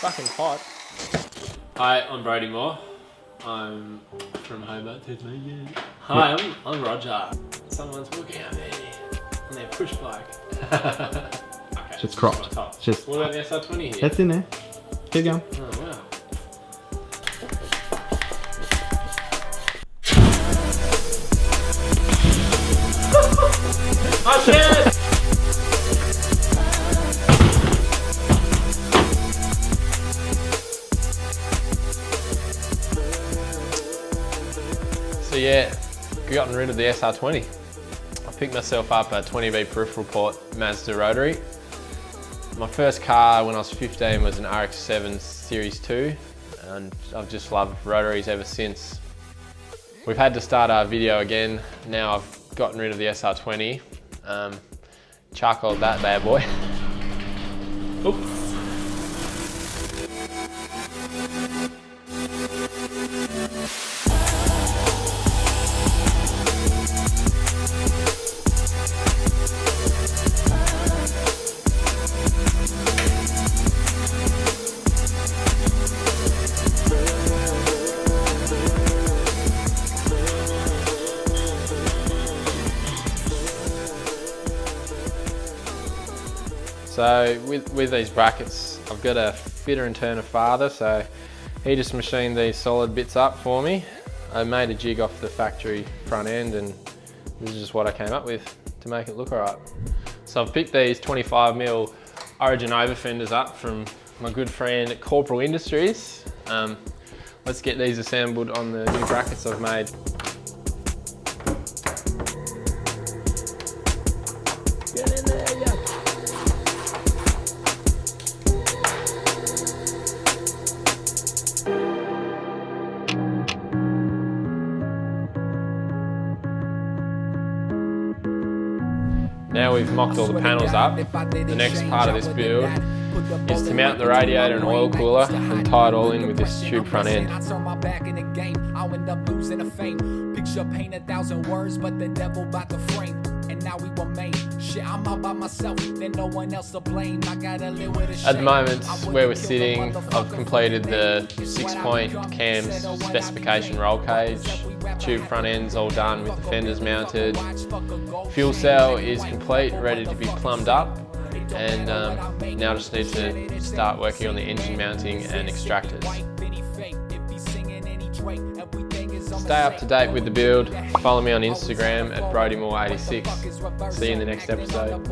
fucking hot. Hi, I'm Brodie Moore. I'm from Hobart, Tasmania. Hi, I'm Roger. Someone's looking at me on their push bike. Okay, Just cropped. Just. What about the SR20 here? That's in there. Keep going. Oh wow. Oh shit! So yeah, gotten rid of the SR20. I picked myself up a 20B peripheral port Mazda Rotary. My first car when I was 15 was an RX7 Series 2, and I've just loved rotaries ever since. We've had to start our video again. Now I've gotten rid of the SR20. Charcoaled that bad boy. Oops. So with these brackets, I've got a fitter and turner father, so he just machined these solid bits up for me. I made a jig off the factory front end, and this is just what I came up with to make it look alright. So I've picked these 25mm Origin over fenders up from my good friend at Corporal Industries. Let's get these assembled on the new brackets I've made. Get in there, yeah. Now we've mocked all the panels up, the next part of this build is to mount the radiator and oil cooler and tie it all in with this tube front end. At the moment, where we're sitting, I've completed the 6-point cams specification roll cage. Tube front end's all done with the fenders mounted. Fuel cell is complete, ready to be plumbed up, and now just need to start working on the engine mounting and extractors. Stay up to date with the build. Follow me on Instagram at BrodieMoore86. See you in the next episode.